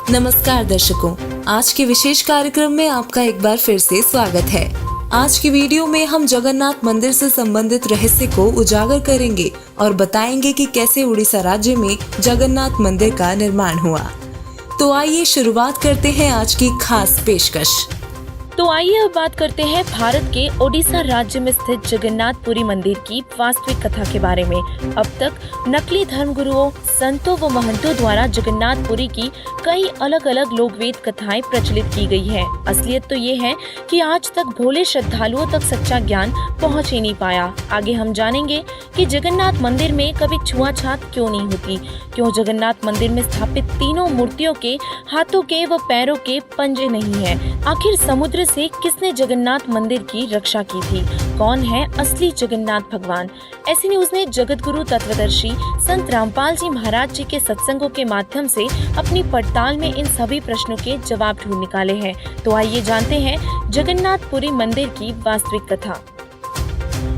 नमस्कार दर्शकों, आज के विशेष कार्यक्रम में आपका एक बार फिर से स्वागत है। आज की वीडियो में हम जगन्नाथ मंदिर से संबंधित रहस्य को उजागर करेंगे और बताएंगे कि कैसे उड़ीसा राज्य में जगन्नाथ मंदिर का निर्माण हुआ। तो आइए शुरुआत करते हैं आज की खास पेशकश। तो आइए अब बात करते हैं भारत के ओडिशा राज्य में स्थित जगन्नाथपुरी मंदिर की वास्तविक कथा के बारे में। अब तक नकली धर्मगुरुओं, संतों व महंतों द्वारा जगन्नाथपुरी की कई अलग अलग लोकवेद कथाएं प्रचलित की गई है। असलियत तो ये है कि आज तक भोले श्रद्धालुओं तक सच्चा ज्ञान पहुंच ही नहीं पाया। आगे हम जानेंगे कि जगन्नाथ मंदिर में कभी छुआछात क्यों नहीं होती, क्यों जगन्नाथ मंदिर में स्थापित तीनों मूर्तियों के हाथों के व पैरों के पंजे नहीं है, आखिर समुद्र से किसने जगन्नाथ मंदिर की रक्षा की थी, कौन है असली जगन्नाथ भगवान। ऐसी न्यूज ने जगत गुरु तत्वदर्शी संत रामपाल जी महाराज जी के सत्संगों के माध्यम से अपनी पड़ताल में इन सभी प्रश्नों के जवाब ढूंढ निकाले हैं। तो आइए जानते हैं जगन्नाथपुरी मंदिर की वास्तविक कथा।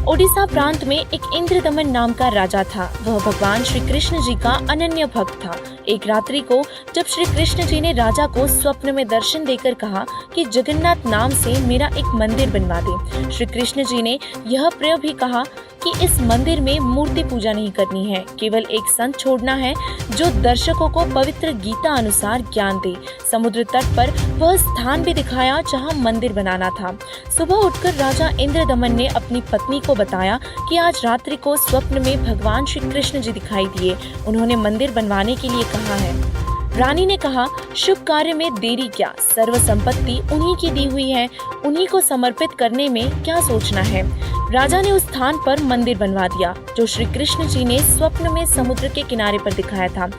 ओडिशा प्रांत में एक इंद्रदमन नाम का राजा था। वह भगवान श्री कृष्ण जी का अनन्य भक्त था। एक रात्रि को जब श्री कृष्ण जी ने राजा को स्वप्न में दर्शन देकर कहा कि जगन्नाथ नाम से मेरा एक मंदिर बनवा दे। श्री कृष्ण जी ने यह प्रयोग भी कहा कि इस मंदिर में मूर्ति पूजा नहीं करनी है, केवल एक संत छोड़ना है जो दर्शकों को पवित्र गीता अनुसार ज्ञान दे। समुद्र तट पर वह स्थान भी दिखाया जहां मंदिर बनाना था। सुबह उठकर राजा इंद्रदमन ने अपनी पत्नी को बताया कि आज रात्रि को स्वप्न में भगवान श्री कृष्ण जी दिखाई दिए, उन्होंने मंदिर बनवाने के लिए कहा है। रानी ने कहा, शुभ कार्य में देरी क्या, सर्व संपत्ति उन्हीं की दी हुई है, उन्हीं को समर्पित करने में क्या सोचना है। राजा ने उस स्थान पर मंदिर बनवा दिया जो श्री कृष्ण जी ने स्वप्न में समुद्र के किनारे पर दिखाया था।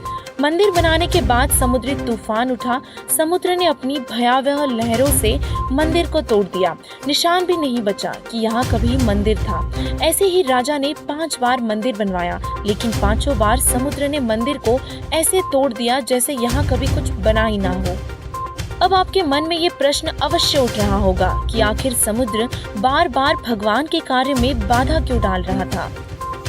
मंदिर बनाने के बाद समुद्री तूफान उठा। समुद्र ने अपनी भयावह लहरों से मंदिर को तोड़ दिया। निशान भी नहीं बचा कि यहाँ कभी मंदिर था। ऐसे ही राजा ने 5 बार मंदिर बनवाया, लेकिन 5 बार समुद्र ने मंदिर को ऐसे तोड़ दिया जैसे यहाँ कभी कुछ बना ही ना हो। अब आपके मन में ये प्रश्न अवश्य उठ रहा होगा कि आखिर समुद्र बार बार भगवान के कार्य में बाधा क्यों डाल रहा था।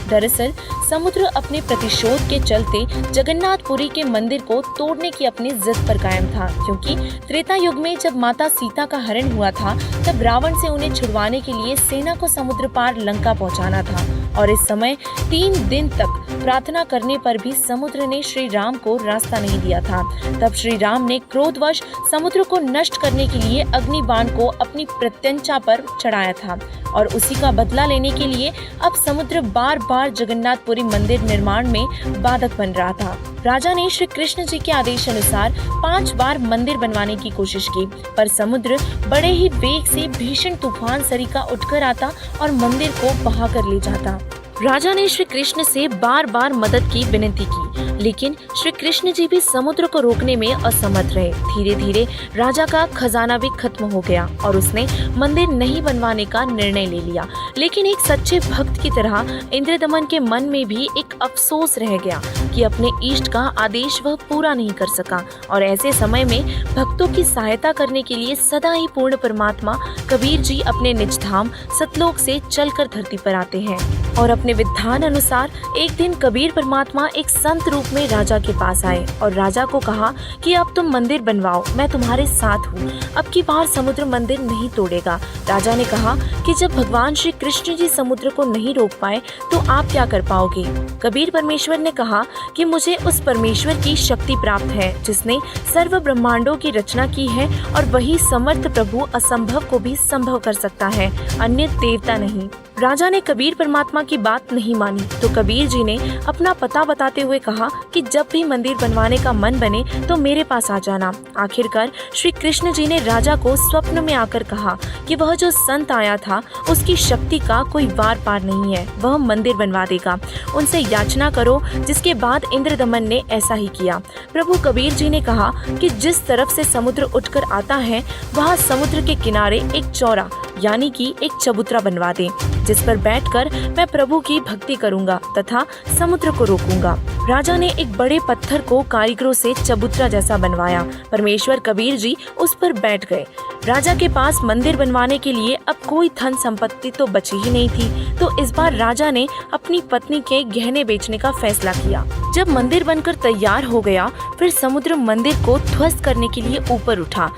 दरअसल समुद्र अपने प्रतिशोध के चलते जगन्नाथपुरी के मंदिर को तोड़ने की अपनी जिद पर कायम था, क्योंकि त्रेता युग में जब माता सीता का हरण हुआ था तब रावण से उन्हें छुड़वाने के लिए सेना को समुद्र पार लंका पहुंचाना था और इस समय 3 दिन तक प्रार्थना करने पर भी समुद्र ने श्री राम को रास्ता नहीं दिया था। तब श्री राम ने क्रोधवश समुद्र को नष्ट करने के लिए अग्नि बाण को अपनी प्रत्यंचा पर चढ़ाया था और उसी का बदला लेने के लिए अब समुद्र बार बार जगन्नाथपुरी मंदिर निर्माण में बाधक बन रहा था। राजा ने श्री कृष्ण जी के आदेश अनुसार 5 बार मंदिर बनवाने की कोशिश की, पर समुद्र बड़े ही वेग से भीषण तूफान सरिका उठकर आता और मंदिर को बहा कर ले जाता। राजा ने श्री कृष्ण से बार बार मदद की विनती की, लेकिन श्री कृष्ण जी भी समुद्र को रोकने में असमर्थ रहे। धीरे धीरे राजा का खजाना भी खत्म हो गया और उसने मंदिर नहीं बनवाने का निर्णय ले लिया। लेकिन एक सच्चे भक्त की तरह इंद्रदमन के मन में भी एक अफसोस रह गया कि अपने इष्ट का आदेश वह पूरा नहीं कर सका। और ऐसे समय में भक्तों की सहायता करने के लिए सदा ही पूर्ण परमात्मा कबीर जी अपने निज धाम सतलोक से चलकर धरती पर आते हैं और अपने विधान अनुसार एक दिन कबीर परमात्मा एक संत रूप में राजा के पास आए और राजा को कहा कि अब तुम मंदिर बनवाओ, मैं तुम्हारे साथ हूँ, अब की बार समुद्र मंदिर नहीं तोड़ेगा। राजा ने कहा कि जब भगवान श्री कृष्ण जी समुद्र को नहीं रोक पाए तो आप क्या कर पाओगे। कबीर परमेश्वर ने कहा कि मुझे उस परमेश्वर की शक्ति प्राप्त है जिसने सर्व ब्रह्मांडों की रचना की है और वही समर्थ प्रभु असंभव को भी संभव कर सकता है, अन्य देवता नहीं। राजा ने कबीर परमात्मा की बात नहीं मानी तो कबीर जी ने अपना पता बताते हुए कहा कि जब भी मंदिर बनवाने का मन बने तो मेरे पास आ जाना। आखिरकार श्री कृष्ण जी ने राजा को स्वप्न में आकर कहा कि वह जो संत आया था उसकी शक्ति का कोई वार पार नहीं है, वह मंदिर बनवा देगा, उनसे याचना करो। जिसके बाद इंद्रदमन ने ऐसा ही किया। प्रभु कबीर जी ने कहा कि जिस तरफ से समुद्र उठकर आता है वहाँ समुद्र के किनारे एक चौरा यानी कि एक चबूतरा बनवा दे। जिस पर बैठकर मैं प्रभु की भक्ति करूंगा तथा समुद्र को रोकूंगा। राजा ने एक बड़े पत्थर को कारीगरों से चबूतरा जैसा बनवाया। परमेश्वर कबीर जी उस पर बैठ गए। राजा के पास मंदिर बनवाने के लिए अब कोई धन संपत्ति तो बची ही नहीं थी, तो इस बार राजा ने अपनी पत्नी के गहने बेचने का फैसला किया। जब मंदिर बनकर तैयार हो गया, फिर समुद्र मंदिर को ध्वस्त करने के लिए ऊपर उठा।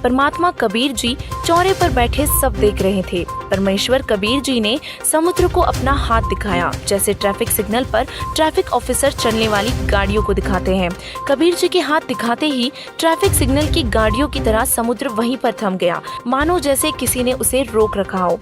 परमात्मा कबीर जी चौरे पर बैठे सब देख रहे थे। परमेश्वर कबीर जी ने समुद्र को अपना हाथ दिखाया, जैसे ट्रैफिक सिग्नल पर ट्रैफिक ऑफिसर चलने वाली गाड़ियों को दिखाते हैं। कबीर जी के हाथ दिखाते ही ट्रैफिक सिग्नल की गाड़ियों की तरह समुद्र वहीं पर थम गया, मानो जैसे किसी ने उसे रोक रखा हो।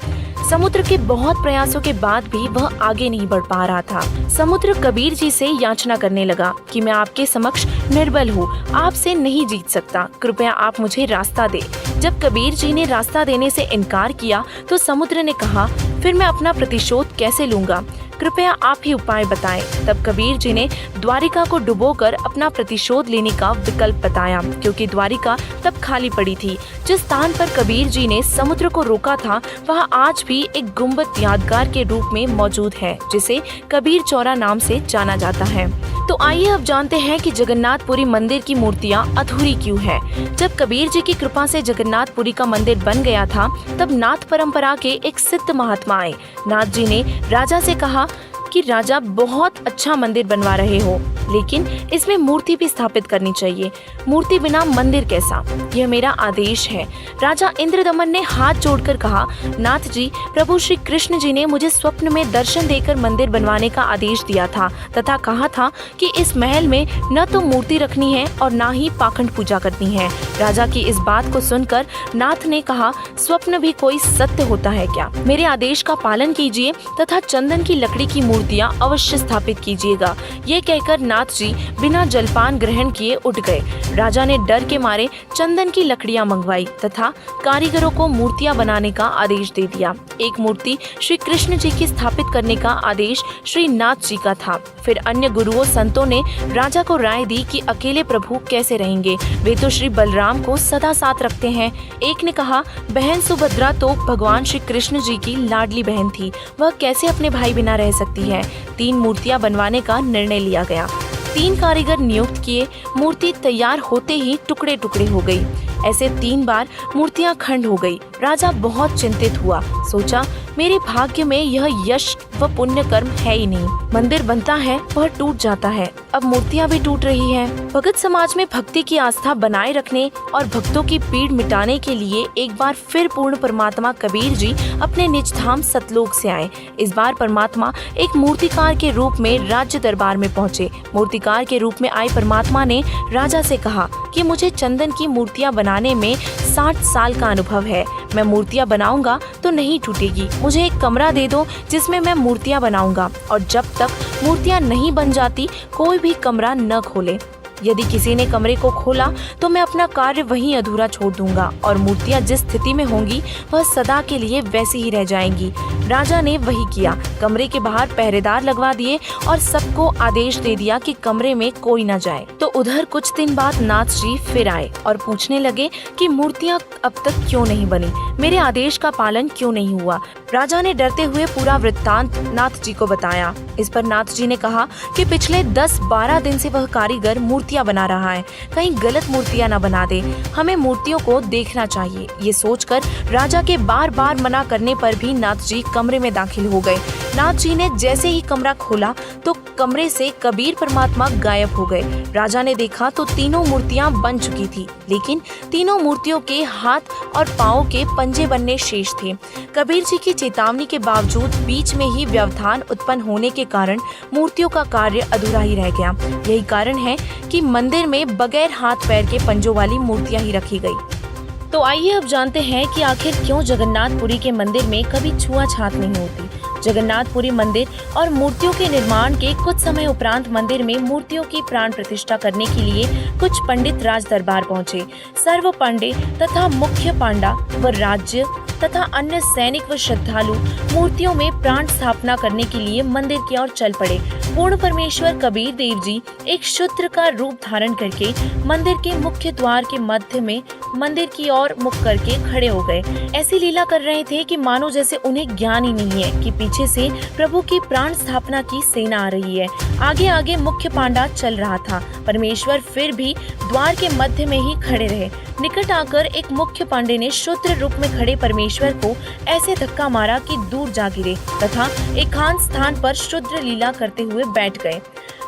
समुद्र के बहुत प्रयासों के बाद भी वह आगे नहीं बढ़ पा रहा था। समुद्र कबीर जी से याचना करने लगा कि मैं आपके समक्ष निर्बल हूँ, आपसे नहीं जीत सकता, कृपया आप मुझे रास्ता दे। जब कबीर जी ने रास्ता देने से इनकार किया तो समुद्र ने कहा, फिर मैं अपना प्रतिशोध कैसे लूंगा, कृपया आप ही उपाय बताएं। तब कबीर जी ने द्वारिका को डुबोकर अपना प्रतिशोध लेने का विकल्प बताया, क्योंकि द्वारिका तब खाली पड़ी थी। जिस स्थान पर कबीर जी ने समुद्र को रोका था, वह आज भी एक गुंबद यादगार के रूप में मौजूद है, जिसे कबीर चौरा नाम से जाना जाता है। तो आइए अब जानते हैं कि जगन्नाथपुरी मंदिर की मूर्तियां अधूरी क्यों है। जब कबीर जी की कृपा से जगन्नाथपुरी का मंदिर बन गया था, तब नाथ परंपरा के एक सिद्ध महात्मा आए। नाथ जी ने राजा से कहा कि राजा बहुत अच्छा मंदिर बनवा रहे हो, लेकिन इसमें मूर्ति भी स्थापित करनी चाहिए। मूर्ति बिना मंदिर कैसा, यह मेरा आदेश है। राजा इंद्रदमन ने हाथ जोड़कर कहा, नाथ जी, प्रभु श्री कृष्ण जी ने मुझे स्वप्न में दर्शन देकर मंदिर बनवाने का आदेश दिया था तथा कहा था कि इस महल में न तो मूर्ति रखनी है और न ही पाखंड पूजा करनी है। राजा की इस बात को सुनकर नाथ ने कहा, स्वप्न भी कोई सत्य होता है क्या? मेरे आदेश का पालन कीजिए तथा चंदन की लकड़ी की मूर्तियां अवश्य स्थापित कीजिएगा। ये कहकर नाथ जी बिना जलपान ग्रहण किए उठ गए। राजा ने डर के मारे चंदन की लकड़ियां मंगवाई तथा कारीगरों को मूर्तियां बनाने का आदेश दे दिया। एक मूर्ति श्री कृष्ण जी की स्थापित करने का आदेश श्री नाथ जी का था। फिर अन्य गुरुओं संतों ने राजा को राय दी कि अकेले प्रभु कैसे रहेंगे, वे तो श्री बलराम को सदा साथ रखते हैं। एक ने कहा, बहन सुभद्रा तो भगवान श्री कृष्ण जी की लाडली बहन थी, वह कैसे अपने भाई बिना रह सकती है। 3 मूर्तियां बनवाने का निर्णय लिया गया। 3 कारीगर नियुक्त किए। मूर्ति तैयार होते ही टुकड़े टुकड़े हो गई। ऐसे 3 बार मूर्तियां खंड हो गई। राजा बहुत चिंतित हुआ, सोचा मेरे भाग्य में यह यश व पुण्य कर्म है ही नहीं। मंदिर बनता है वह टूट जाता है, अब मूर्तियां भी टूट रही हैं। भगत समाज में भक्ति की आस्था बनाए रखने और भक्तों की पीड़ मिटाने के लिए एक बार फिर पूर्ण परमात्मा कबीर जी अपने निज धाम सतलोक से आए। इस बार परमात्मा एक मूर्तिकार के रूप में राज्य दरबार में पहुँचे। मूर्तिकार के रूप में आए परमात्मा ने राजा से कहा कि मुझे चंदन की मूर्तियां बनाने में 60 साल का अनुभव है। मैं मूर्तियां बनाऊंगा तो नहीं टूटेगी। मुझे एक कमरा दे दो जिसमें मैं मूर्तियां बनाऊंगा, और जब तक मूर्तियां नहीं बन जाती कोई भी कमरा न खोले। यदि किसी ने कमरे को खोला तो मैं अपना कार्य वहीं अधूरा छोड़ दूंगा और मूर्तियां जिस स्थिति में होंगी वह सदा के लिए वैसी ही रह जाएंगी। राजा ने वही किया। कमरे के बाहर पहरेदार लगवा दिए और सबको आदेश दे दिया कि कमरे में कोई न जाए। तो उधर कुछ दिन बाद नाथ जी फिर आए और पूछने लगे कि मूर्तियां अब तक क्यों नहीं बनी, मेरे आदेश का पालन क्यों नहीं हुआ। राजा ने डरते हुए पूरा वृत्तांत नाथ जी को बताया। इस पर नाथ जी ने कहा कि पिछले 10-12 दिन से वह कारीगर मूर्तियां बना रहा है, कहीं गलत मूर्तियां न बना दे, हमें मूर्तियों को देखना चाहिए। ये सोचकर राजा के बार बार मना करने पर भी नाथ जी कमरे में दाखिल हो गए। नाथ जी ने जैसे ही कमरा खोला तो कमरे से कबीर परमात्मा गायब हो गए। राजा ने देखा तो तीनों मूर्तियां बन चुकी थी, लेकिन तीनों मूर्तियों के हाथ और पाँव के पंजे बनने शेष थे। कबीर जी की चेतावनी के बावजूद बीच में ही व्यवधान उत्पन्न होने के कारण मूर्तियों का कार्य अधूरा ही रह गया। यही कारण है कि मंदिर में बगैर हाथ पैर के पंजों वाली मूर्तियां ही रखी गई। तो आइए अब जानते हैं कि आखिर क्यों जगन्नाथपुरी के मंदिर में कभी छुआछूत नहीं होती। जगन्नाथपुरी मंदिर और मूर्तियों के निर्माण के कुछ समय उपरांत मंदिर में मूर्तियों की प्राण प्रतिष्ठा करने के लिए कुछ पंडित राज दरबार पहुँचे। सर्व पांडे तथा मुख्य पांडा व राज्य तथा अन्य सैनिक व श्रद्धालु मूर्तियों में प्राण स्थापना करने के लिए मंदिर की ओर चल पड़े। पूर्ण परमेश्वर कबीर देव जी एक शूद्र का रूप धारण करके मंदिर के मुख्य द्वार के मध्य में मंदिर की ओर मुख करके खड़े हो गए। ऐसी लीला कर रहे थे कि मानो जैसे उन्हें ज्ञान ही नहीं है कि पीछे से प्रभु की प्राण स्थापना की सेना आ रही है। आगे आगे मुख्य पांडा चल रहा था। परमेश्वर फिर भी द्वार के मध्य में ही खड़े रहे। निकट आकर एक मुख्य पांडे ने शूद्र रूप में खड़े परमेश्वर को ऐसे धक्का मारा कि दूर जा गिरे तथा एकांत स्थान पर शूद्र लीला करते हुए बैठ गए।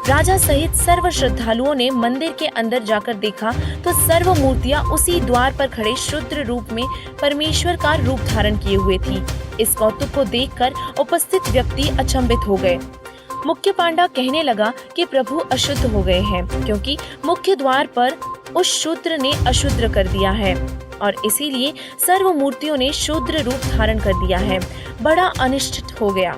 राजा सहित सर्व श्रद्धालुओं ने मंदिर के अंदर जाकर देखा तो सर्व मूर्तियां उसी द्वार पर खड़े शूद्र रूप में परमेश्वर का रूप धारण किए हुए थी। इस कौतुक को देखकर उपस्थित व्यक्ति अचंभित हो गए। मुख्य पांडा कहने लगा कि प्रभु अशुद्ध हो गए हैं, क्योंकि मुख्य द्वार पर उस शूद्र ने अशुद्ध कर दिया है और इसीलिए सर्व मूर्तियों ने शूद्र रूप धारण कर दिया है। बड़ा अनिष्ट हो गया।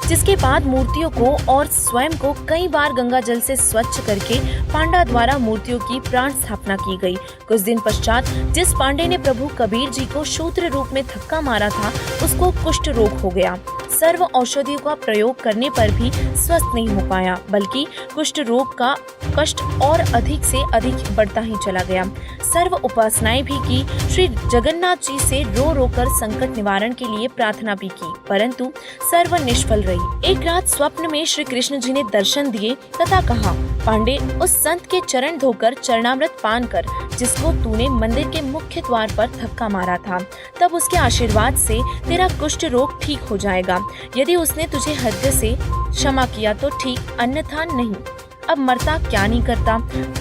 जिसके बाद मूर्तियों को और स्वयं को कई बार गंगा जल से स्वच्छ करके पांडा द्वारा मूर्तियों की प्राण स्थापना की गई। कुछ दिन पश्चात जिस पांडे ने प्रभु कबीर जी को शूद्र रूप में धक्का मारा था, उसको कुष्ठ रोग हो गया। सर्व औषधियों का प्रयोग करने पर भी स्वस्थ नहीं हो पाया, बल्कि कुष्ठ रोग का कष्ट और अधिक से अधिक बढ़ता ही चला गया। सर्व उपासनाएं भी की, श्री जगन्नाथ जी से रो रो कर संकट निवारण के लिए प्रार्थना भी की, परंतु सर्व निष्फल रही। एक रात स्वप्न में श्री कृष्ण जी ने दर्शन दिए तथा कहा, पांडे, उस संत के चरण धोकर चरणामृत पान कर जिसको तूने मंदिर के मुख्य द्वार पर धक्का मारा था। तब उसके आशीर्वाद से तेरा कुष्ठ रोग ठीक हो जाएगा। यदि उसने तुझे हृदय से क्षमा किया तो ठीक, अन्यथा नहीं। अब मरता क्या नहीं करता।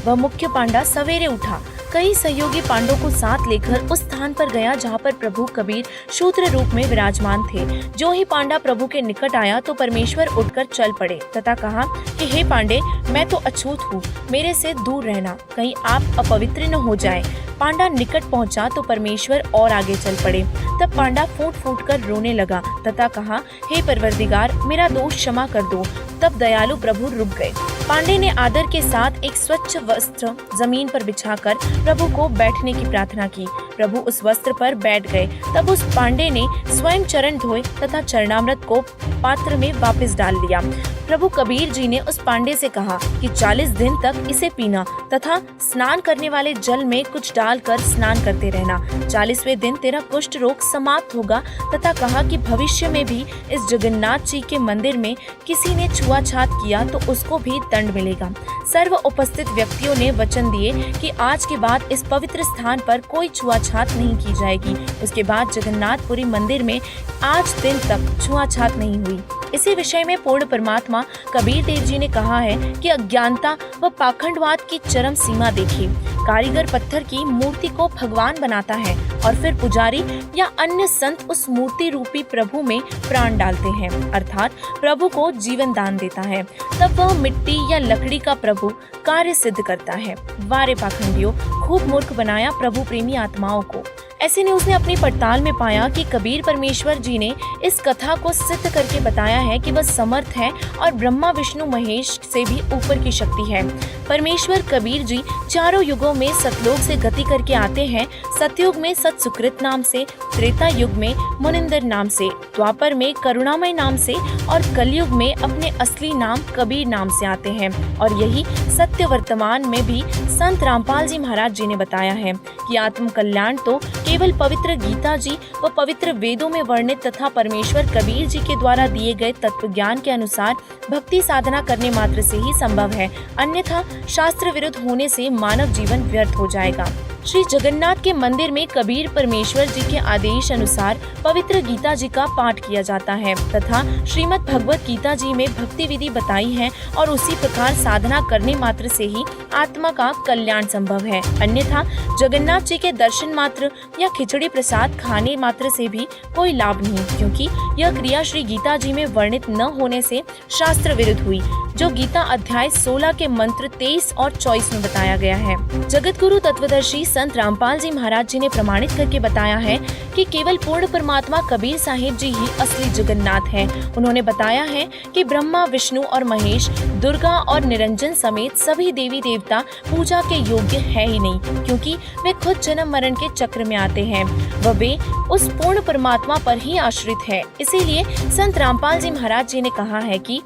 वह मुख्य पांडा सवेरे उठा, कई सहयोगी पांडवों को साथ लेकर उस स्थान पर गया जहाँ पर प्रभु कबीर शूद्र रूप में विराजमान थे। जो ही पांडा प्रभु के निकट आया तो परमेश्वर उठकर चल पड़े तथा कहा कि हे पांडे, मैं तो अछूत हूँ, मेरे से दूर रहना, कहीं आप अपवित्र न हो जाए। पांडा निकट पहुंचा तो परमेश्वर और आगे चल पड़े। तब पांडा फूट फूट कर रोने लगा तथा कहा, हे परवरदिगार, मेरा दोष क्षमा कर दो। तब दयालु प्रभु रुक गए। पांडे ने आदर के साथ एक स्वच्छ वस्त्र जमीन पर बिछाकर प्रभु को बैठने की प्रार्थना की। प्रभु उस वस्त्र पर बैठ गए। तब उस पांडे ने स्वयं चरण धोए तथा चरणामृत को पात्र में वापस डाल दिया। प्रभु कबीर जी ने उस पांडे से कहा कि 40 दिन तक इसे पीना तथा स्नान करने वाले जल में कुछ डालकर स्नान करते रहना। 40वें दिन तेरा कुष्ठ रोग समाप्त होगा तथा कहा कि भविष्य में भी इस जगन्नाथ जी के मंदिर में किसी ने छुआछात किया तो उसको भी दंड मिलेगा। सर्व उपस्थित व्यक्तियों ने वचन दिए कि आज के बाद इस पवित्र स्थान पर कोई छुआछात नहीं की जाएगी। उसके बाद जगन्नाथपुरी मंदिर में आज दिन तक छुआछात नहीं हुई। इसी विषय में पूर्ण परमात्मा कबीर देव जी ने कहा है कि अज्ञानता व पाखंडवाद की चरम सीमा देखिए। कारीगर पत्थर की मूर्ति को भगवान बनाता है और फिर पुजारी या अन्य संत उस मूर्ति रूपी प्रभु में प्राण डालते हैं, अर्थात प्रभु को जीवन दान देता है। तब वह मिट्टी या लकड़ी का प्रभु कार्य सिद्ध करता है। वारे पाखंडियों, खूब मूर्ख बनाया प्रभु प्रेमी आत्माओं को। ऐसे ने उसने अपनी पड़ताल में पाया कि कबीर परमेश्वर जी ने इस कथा को सिद्ध करके बताया है कि वह समर्थ है और ब्रह्मा विष्णु महेश से भी ऊपर की शक्ति है। परमेश्वर कबीर जी चारों युगों में सतलोक से गति करके आते हैं। सतयुग में सत सुकृत नाम से, त्रेता युग में मुनिंदर नाम से, द्वापर में करुणामय नाम से और कलयुग में अपने असली नाम कबीर नाम से आते हैं। और यही सत्य वर्तमान में भी संत रामपाल जी महाराज जी ने बताया है कि आत्म कल्याण तो केवल पवित्र गीता जी व पवित्र वेदों में वर्णित तथा परमेश्वर कबीर जी के द्वारा दिए गए तत्व ज्ञान के अनुसार भक्ति साधना करने मात्र से ही संभव है, अन्यथा शास्त्र विरुद्ध होने से मानव जीवन व्यर्थ हो जाएगा। श्री जगन्नाथ के मंदिर में कबीर परमेश्वर जी के आदेश अनुसार पवित्र गीता जी का पाठ किया जाता है तथा श्रीमद् भगवत गीता जी में भक्ति विधि बताई है और उसी प्रकार साधना करने मात्र से ही आत्मा का कल्याण संभव है, अन्यथा जगन्नाथ जी के दर्शन मात्र या खिचड़ी प्रसाद खाने मात्र से भी कोई लाभ नहीं, क्योंकि यह क्रिया श्री गीता जी में वर्णित न होने से शास्त्र विरुद्ध हुई, जो गीता अध्याय 16 के मंत्र 23 और 24 में बताया गया है। जगत गुरु तत्वदर्शी संत रामपाल जी महाराज जी ने प्रमाणित करके बताया है कि केवल पूर्ण परमात्मा कबीर साहिब जी ही असली जगन्नाथ हैं। उन्होंने बताया है कि ब्रह्मा विष्णु और महेश, दुर्गा और निरंजन समेत सभी देवी देवता पूजा के योग्य है ही नहीं, क्योंकि वे खुद जन्म मरण के चक्र में आते हैं व वे उस पूर्ण परमात्मा पर ही आश्रित है। इसीलिए संत रामपाल जी महाराज जी ने कहा है कि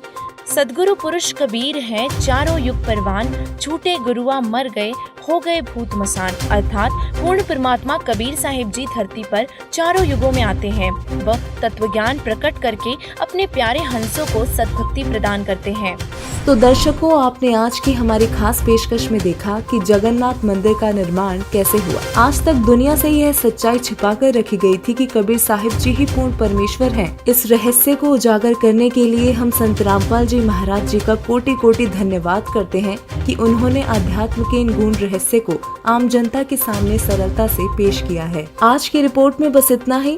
सदगुरु पुरुष कबीर है चारों युग परवान, झूठे गुरुआ मर गए हो गए भूत मसान, अर्थात पूर्ण परमात्मा कबीर साहिब जी धरती पर चारों युगों में आते हैं। वह तत्व ज्ञान प्रकट करके अपने प्यारे हंसों को सद्भक्ति प्रदान करते हैं। तो दर्शकों, आपने आज की हमारी खास पेशकश में देखा कि जगन्नाथ मंदिर का निर्माण कैसे हुआ। आज तक दुनिया से यह सच्चाई छिपाकर रखी गई थी कि कबीर साहिब जी ही पूर्ण परमेश्वर हैं। इस रहस्य को उजागर करने के लिए हम संत रामपाल जी महाराज जी का कोटि कोटि धन्यवाद करते हैं कि उन्होंने अध्यात्म के इन गूढ़ रहस्य को आम जनता के सामने सरलता से पेश किया है। आज की रिपोर्ट में बस इतना ही।